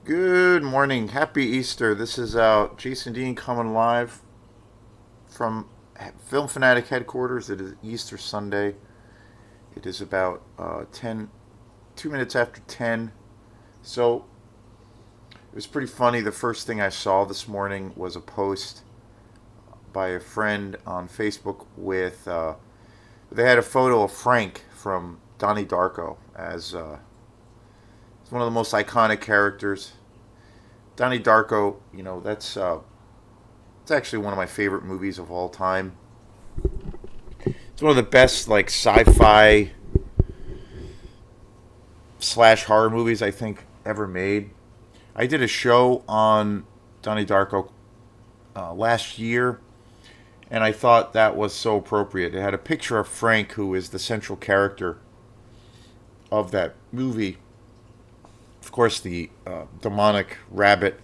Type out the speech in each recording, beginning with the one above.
Good morning. Happy Easter. This is Jason Dean coming live from Film Fanatic headquarters. It is Easter Sunday. It is about 2 minutes after 10. So it was pretty funny. The first thing I saw this morning was a post by a friend on Facebook with, they had a photo of Frank from Donnie Darko as one of the most iconic characters. Donnie Darko, that's it's actually one of my favorite movies of all time. It's one of the best like sci-fi slash horror movies I think ever made. I did a show on Donnie Darko last year, and I thought that was so appropriate. It had a picture of Frank, who is the central character of that movie. Of course, the demonic rabbit,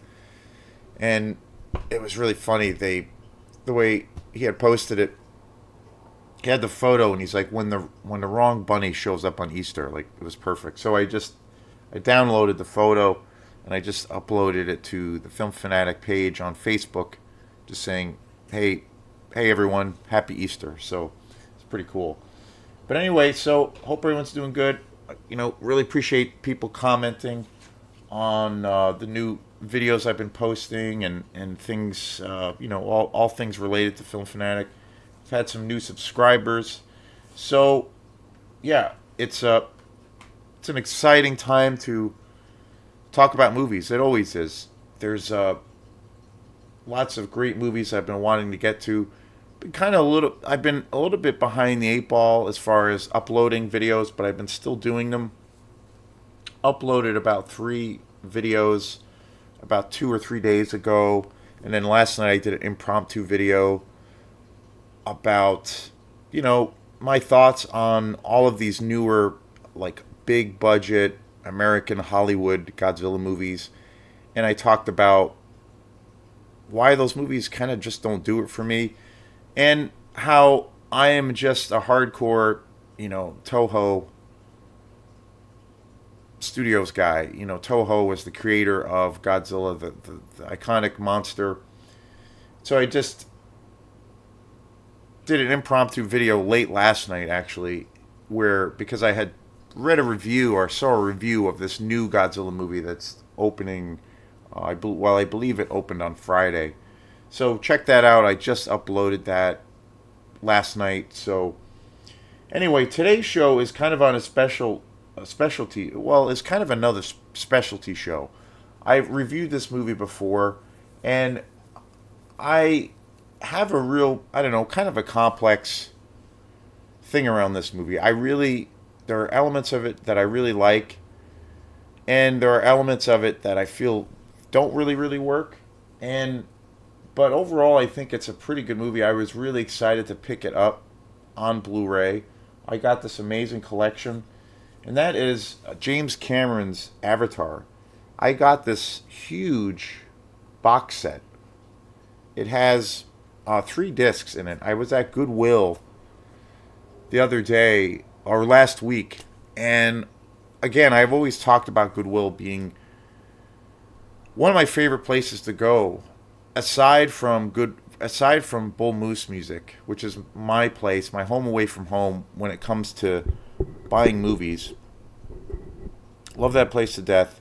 and it was really funny. The way he had posted it, he had the photo, and he's like, when the wrong bunny shows up on Easter, like it was perfect. So I downloaded the photo, and I just uploaded it to the Film Fanatic page on Facebook, just saying, hey everyone, happy Easter. So it's pretty cool. But anyway, so hope everyone's doing good. Really appreciate people commenting on the new videos I've been posting and things, all things related to Film Fanatic. I've had some new subscribers. So, yeah, it's an exciting time to talk about movies. It always is. There's lots of great movies I've been wanting to get to. I've been a little bit behind the eight ball as far as uploading videos, but I've been still doing them. Uploaded about 3 videos about 2 or 3 days ago, and then last night I did an impromptu video about my thoughts on all of these newer like big budget American Hollywood Godzilla movies, and I talked about why those movies kind of just don't do it for me, and how I am just a hardcore Toho Studios guy. Toho was the creator of Godzilla, the iconic monster. So I just did an impromptu video late last night, actually, where because I had read a review or saw a review of this new Godzilla movie that's opening. I believe it opened on Friday. So check that out. I just uploaded that last night. So anyway, today's show is kind of on a specialty. Well, it's kind of another specialty show. I've reviewed this movie before, and I have a real, I don't know, kind of a complex thing around this movie. There are elements of it that I really like, and there are elements of it that I feel don't really work. But overall, I think it's a pretty good movie. I was really excited to pick it up on Blu-ray. I got this amazing collection, and that is James Cameron's Avatar. I got this huge box set. It has 3 discs in it. I was at Goodwill the other day or last week, and again, I've always talked about Goodwill being one of my favorite places to go, aside from Bull Moose Music, which is my place, my home away from home when it comes to buying movies. Love that place to death.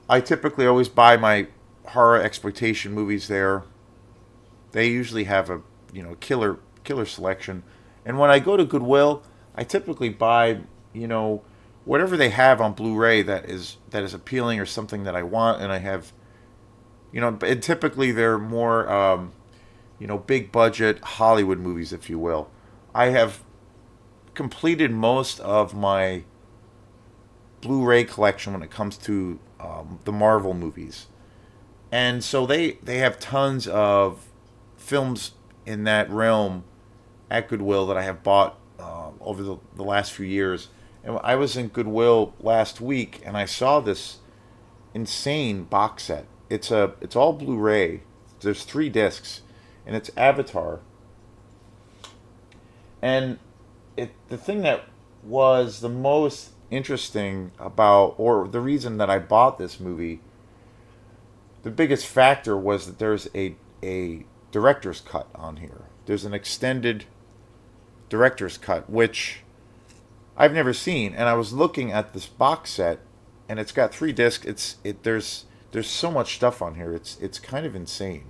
I typically always buy my horror exploitation movies there. They usually have a killer selection. And when I go to Goodwill, I typically buy whatever they have on Blu-ray that is appealing or something that I want, and I have and typically they're more big budget Hollywood movies, if you will. I have completed most of my Blu-ray collection when it comes to the Marvel movies, and so they have tons of films in that realm at Goodwill that I have bought over the last few years. And I was in Goodwill last week, and I saw this insane box set. It's all Blu-ray. There's 3 discs, and it's Avatar. And the thing that was the most interesting about, or the reason that I bought this movie, The biggest factor was that there's a director's cut on here. There's an extended director's cut, which I've never seen. And I was looking at this box set, and it's got 3 discs. There's so much stuff on here. It's kind of insane.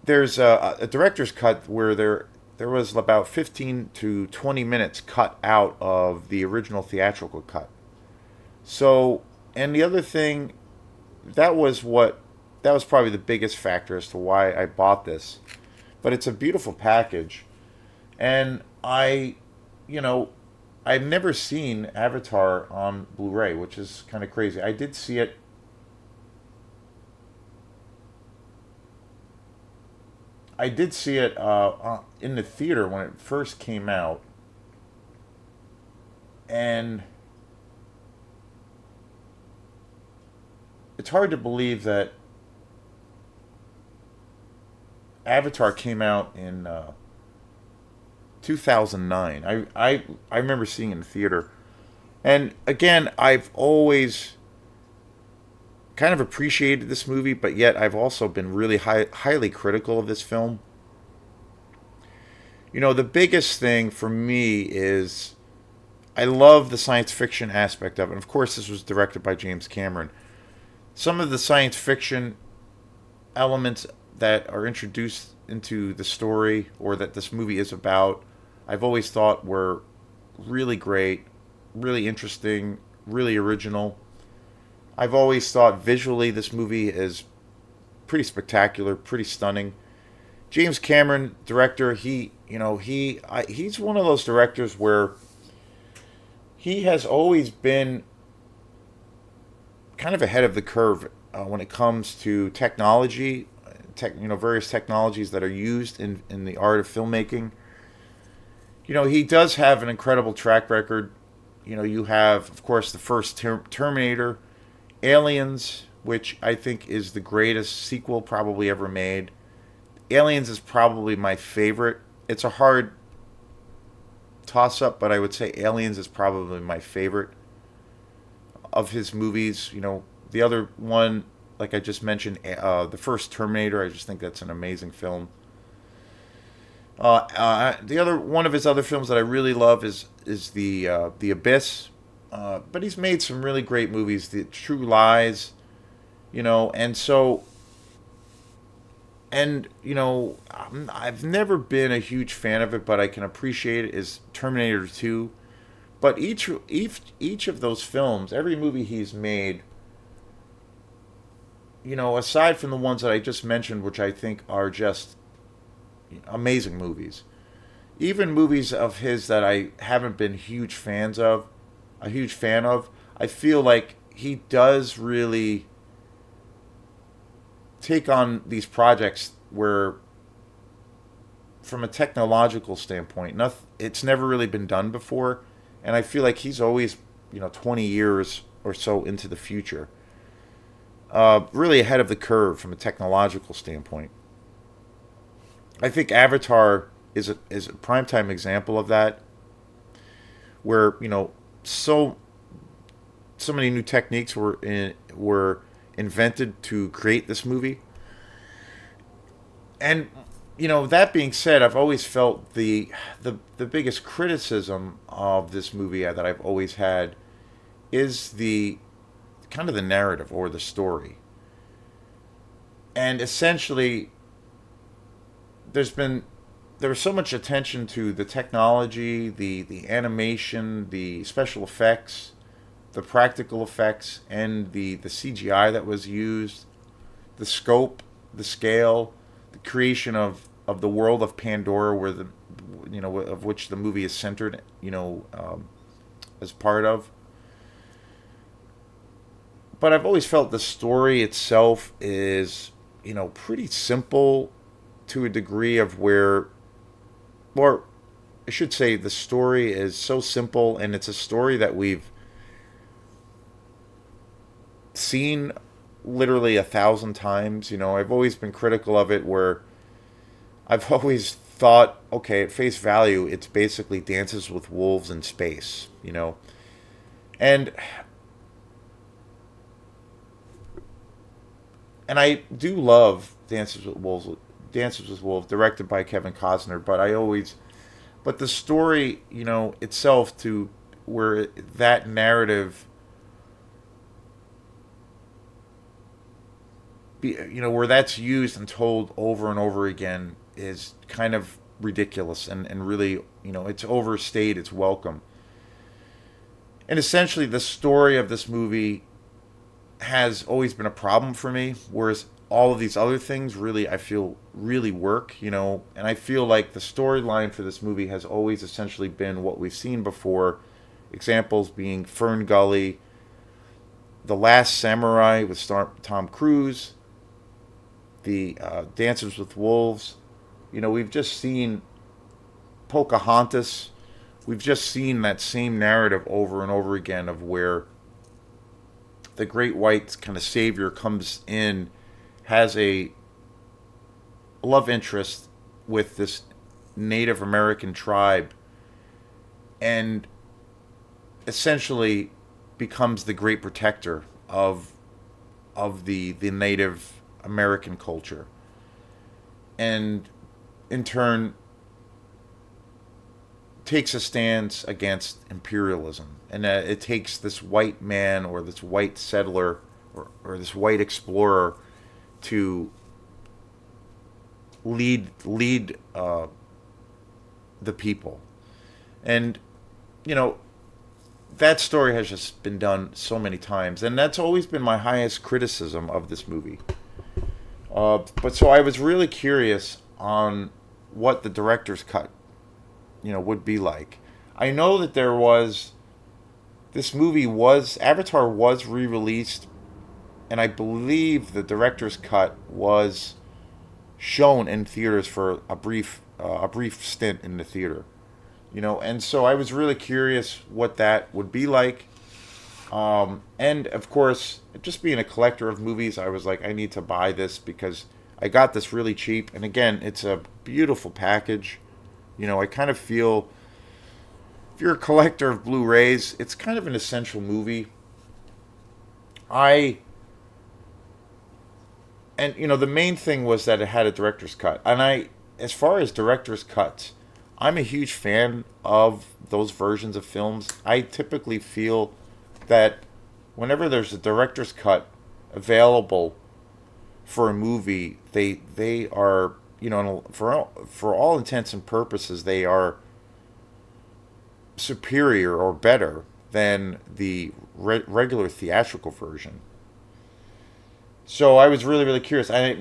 There's a director's cut where there was about 15 to 20 minutes cut out of the original theatrical cut. So, and the other thing, that was what that was probably the biggest factor as to why I bought this. But it's a beautiful package, and you know, I've never seen Avatar on Blu-ray, which is kind of crazy. I did see it. I did see it in the theater when it first came out, and it's hard to believe that Avatar came out in 2009. I remember seeing it in the theater, and again, I've always kind of appreciated this movie, but yet I've also been really highly critical of this film. You know, the biggest thing for me is I love the science fiction aspect of it. And of course, this was directed by James Cameron. Some of the science fiction elements that are introduced into the story or that this movie is about, I've always thought were really great, really interesting, really original. I've always thought visually this movie is pretty spectacular, pretty stunning. James Cameron, director, he's one of those directors where he has always been kind of ahead of the curve when it comes to technology, various technologies that are used in the art of filmmaking. You know, he does have an incredible track record. You know, you have, of course, the first Terminator, Aliens, which I think is the greatest sequel probably ever made. Aliens is probably my favorite. It's a hard toss up, but I would say Aliens is probably my favorite of his movies. You know, the other one, like I just mentioned, the first Terminator, I just think that's an amazing film. The other one of his other films that I really love is the Abyss. But he's made some really great movies, The True Lies, and so, and I've never been a huge fan of it, but I can appreciate it. Is Terminator 2, but each of those films, every movie he's made, aside from the ones that I just mentioned, which I think are just amazing movies, even movies of his that I haven't been a huge fan of, I feel like he does really take on these projects where, from a technological standpoint, it's never really been done before, and I feel like he's always, 20 years or so into the future, really ahead of the curve from a technological standpoint. I think Avatar is a primetime example of that, where so many new techniques were invented to create this movie. And that being said, I've always felt the biggest criticism of this movie that I've always had is the kind of the narrative or the story. And essentially, there was so much attention to the technology, the animation, the special effects, the practical effects, and the CGI that was used, the scope, the scale, the creation of the world of Pandora, where of which the movie is centered, as part of. But I've always felt the story itself is, pretty simple to a degree of where, or I should say, the story is so simple, and it's a story that we've seen literally 1,000 times. I've always been critical of it, where I've always thought, okay, at face value, it's basically Dances with Wolves in space, and and I do love Dances with Wolves, directed by Kevin Costner. But the story, itself, to where that narrative, where that's used and told over and over again, is kind of ridiculous, and really, it's overstayed its welcome. And essentially, the story of this movie has always been a problem for me, whereas all of these other things really, I feel, really work, and I feel like the storyline for this movie has always essentially been what we've seen before. Examples being Fern Gully, The Last Samurai with Tom Cruise, the Dances with Wolves. We've just seen Pocahontas. We've just seen that same narrative over and over again, of where the great white kind of savior comes in, has a love interest with this Native American tribe, and essentially becomes the great protector of the Native American culture, and in turn takes a stance against imperialism, and that it takes this white man, or this white settler, or this white explorer, to lead the people. And that story has just been done so many times, and that's always been my highest criticism of this movie. But so I was really curious on what the director's cut, would be like. I know that Avatar was re-released, and I believe the director's cut was shown in theaters for a brief stint in the theater. And so I was really curious what that would be like. And of course, just being a collector of movies, I was like, I need to buy this because I got this really cheap. And again, it's a beautiful package. I kind of feel, if you're a collector of Blu-rays, it's kind of an essential movie. I and the main thing was that it had a director's cut, and as far as director's cuts, I'm a huge fan of those versions of films. I typically feel that whenever there's a director's cut available for a movie, they are, for all intents and purposes, they are superior or better than the regular theatrical version. So I was really, really curious. I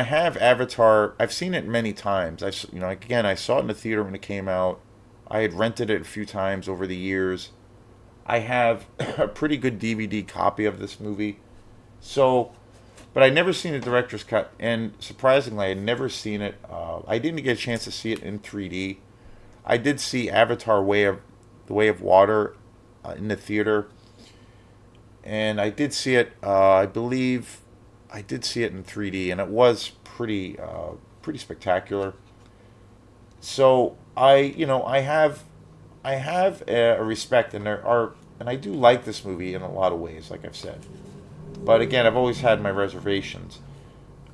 have Avatar. I've seen it many times. Again, I saw it in the theater when it came out. I had rented it a few times over the years. I have a pretty good DVD copy of this movie. So, but I'd never seen the director's cut, and surprisingly, I had never seen it. I didn't get a chance to see it in 3D. I did see Avatar: The Way of Water in the theater, and I did see it. I believe I did see it in 3D, and it was pretty spectacular. So I have a respect, and I do like this movie in a lot of ways, like I've said. But again, I've always had my reservations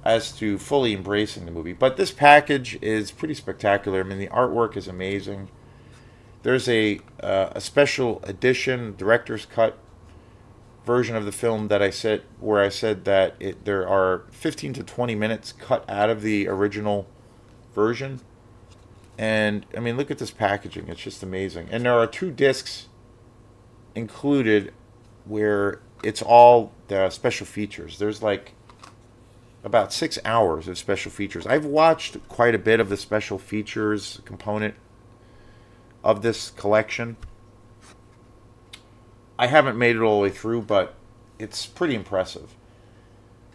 as to fully embracing the movie. But this package is pretty spectacular. I mean, the artwork is amazing. There's a special edition director's cut version of the film that I said that there are 15 to 20 minutes cut out of the original version. And I mean, look at this packaging; it's just amazing. And there are 2 discs included, where it's all the special features. There's like about 6 hours of special features. I've watched quite a bit of the special features component of this collection. I haven't made it all the way through, but it's pretty impressive.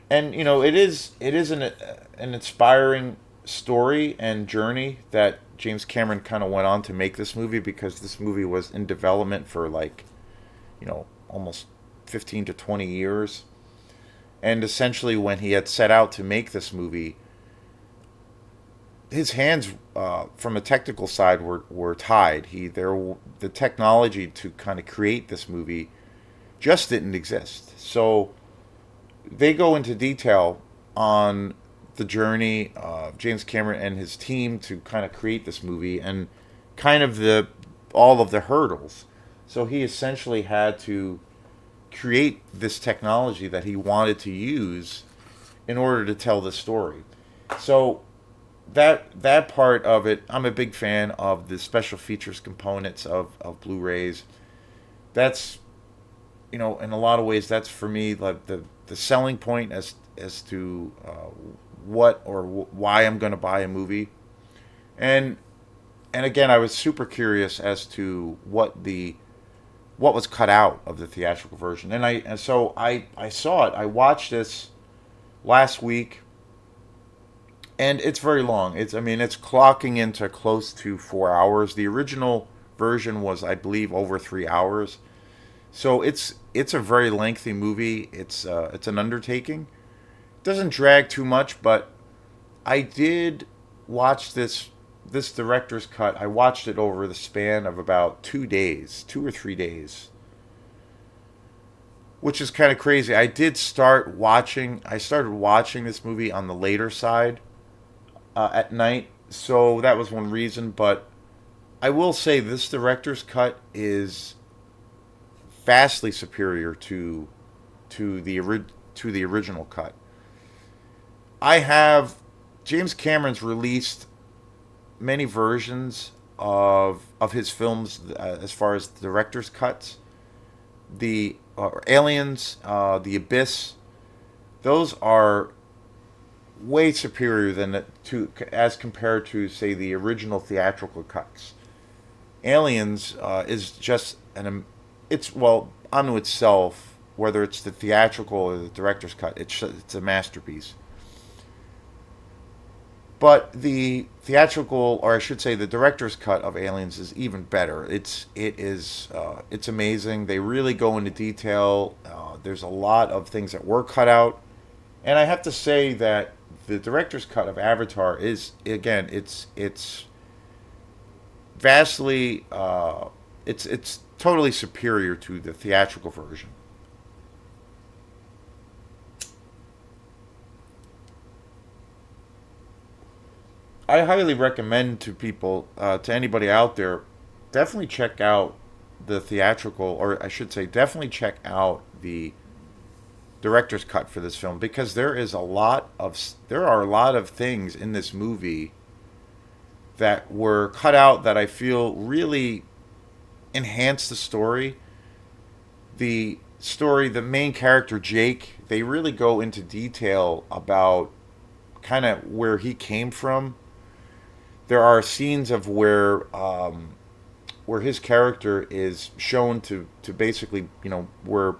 And it is an inspiring story and journey that James Cameron kind of went on to make this movie, because this movie was in development for almost 15 to 20 years. And essentially, when he had set out to make this movie, his hands, from a technical side, were tied. The technology to kind of create this movie just didn't exist. So they go into detail on the journey of James Cameron and his team to kind of create this movie and kind of the all of the hurdles. So he essentially had to create this technology that he wanted to use in order to tell the story. So that part of it, I'm a big fan of the special features components of Blu-rays. That's, in a lot of ways, that's for me like the selling point as to what or why I'm going to buy a movie. And and again, I was super curious as to what was cut out of the theatrical version. And so I saw it. I watched this last week, and it's very long. It's I mean it's clocking into close to 4 hours. The original version was, I believe, over 3 hours. So it's a very lengthy movie. It's an undertaking. It doesn't drag too much, but I did watch this director's cut. I watched it over the span of about 2 days, 2 or 3 days, which is kind of crazy. I started watching this movie on the later side at night, so that was one reason. But I will say this director's cut is vastly superior to the original cut. I have James Cameron's released many versions of his films as far as the director's cuts. The Aliens, The Abyss, those are way superior than to as compared to, say, the original theatrical cuts. Aliens is just it's, well, unto itself, whether it's the theatrical or the director's cut, it's a masterpiece. But the theatrical, or I should say, the director's cut of Aliens is even better. It's amazing. They really go into detail. There's a lot of things that were cut out, and I have to say that the director's cut of Avatar is, again, it's vastly it's totally superior to the theatrical version. I highly recommend to people, to anybody out there, definitely check out the theatrical, or I should say, definitely check out the director's cut for this film, because there are a lot of things in this movie that were cut out that I feel really enhance the story. The main character Jake, they really go into detail about kind of where he came from. There are scenes of where his character is shown to basically, where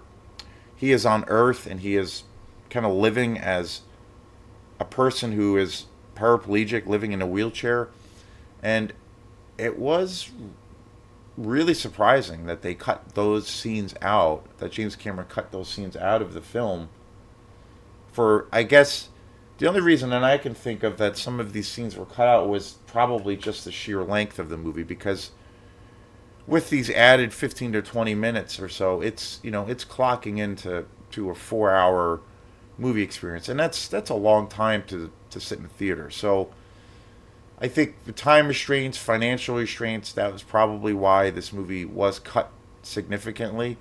he is on Earth and he is kind of living as a person who is paraplegic, living in a wheelchair, and it was really surprising that they cut those scenes out, that James Cameron cut those scenes out of the film. For, I guess, the only reason that I can think of that some of these scenes were cut out was probably just the sheer length of the movie, because with these added 15 to 20 minutes or so, it's clocking into to a 4 hour movie experience, and that's a long time to sit in the theater. So I think the time restraints, financial restraints, that was probably why this movie was cut significantly.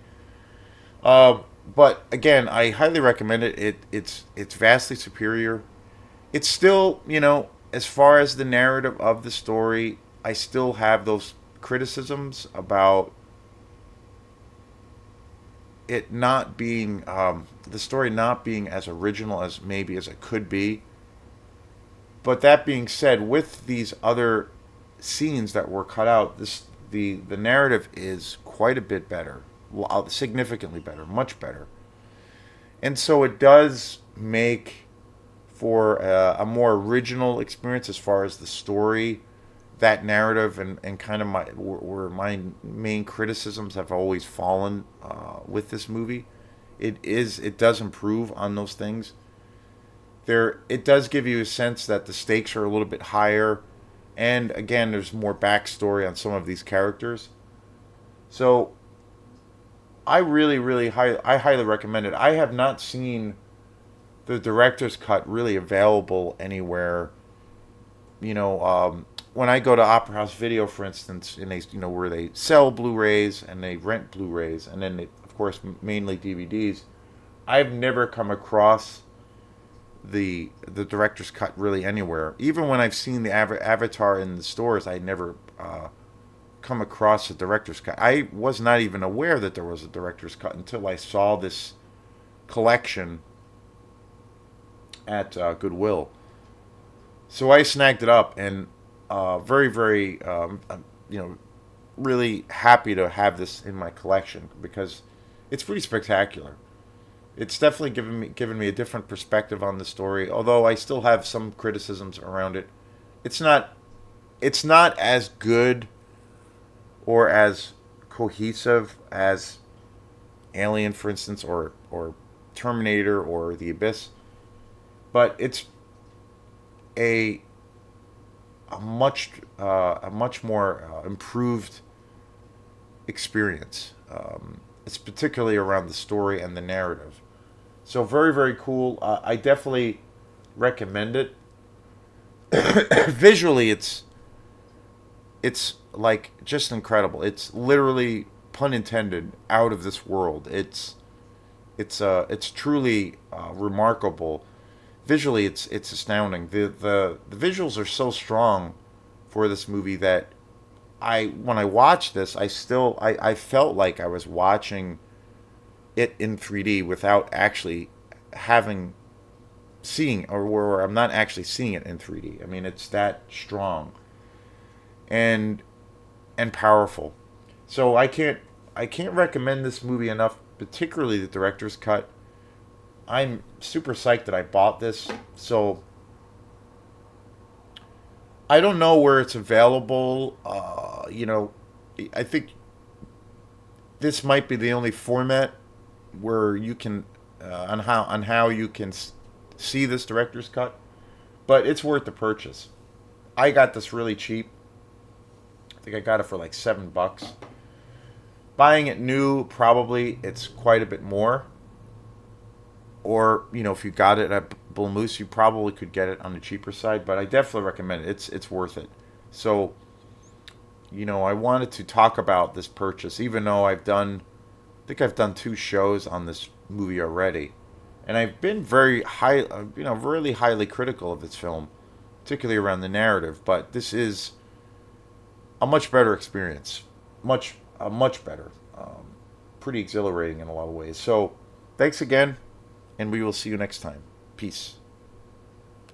Uh, but again, I highly recommend it. It's vastly superior. It's still, as far as the narrative of the story, I still have those criticisms about it not being, the story not being as original as maybe as it could be. But that being said, with these other scenes that were cut out, the narrative is quite a bit better, significantly better, much better, and so it does make for a more original experience as far as the story, that narrative, and kind of where my main criticisms have always fallen with this movie. It does improve on those things. It does give you a sense that the stakes are a little bit higher, and again, there's more backstory on some of these characters. So I really, really I highly recommend it. I have not seen the director's cut really available anywhere. You know, when I go to Opera House Video, for instance, and they, where they sell Blu-rays and they rent Blu-rays, and then they, of course, mainly DVDs. I've never come across the director's cut really anywhere. Even when I've seen the Avatar in the stores, I never come across the director's cut. I was not even aware that there was a director's cut until I saw this collection at Goodwill. So I snagged it up, and very, very, really happy to have this in my collection because it's pretty spectacular. It's definitely given me a different perspective on the story. Although I still have some criticisms around it. It's not it's not as good or as cohesive as Alien, for instance, or Terminator or The Abyss, but it's a a much more improved experience. It's particularly around the story and the narrative. So very, very cool. I definitely recommend it. Visually, it's like just incredible. It's literally, pun intended, out of this world. It's truly remarkable. Visually, it's astounding. The visuals are so strong for this movie that I when I watched this, I felt like I was watching it in 3D without actually having seeing, or where I'm not actually seeing it in 3D. I mean, it's that strong and powerful. So I can't recommend this movie enough, particularly the director's cut. I'm super psyched that I bought this. So I don't know where it's available. I think this might be the only format where you can on how you can see this director's cut, but it's worth the purchase. I got this really cheap. I think I got it for like $7. Buying it new, probably it's quite a bit more. Or if you got it at Bull Moose, you probably could get it on the cheaper side. But I definitely recommend it. It's worth it. So I wanted to talk about this purchase, even though I think I've done two shows on this movie already, and I've been very high, really highly critical of this film, particularly around the narrative. But this is a much better experience, much better, pretty exhilarating in a lot of ways. So, thanks again, and we will see you next time. Peace.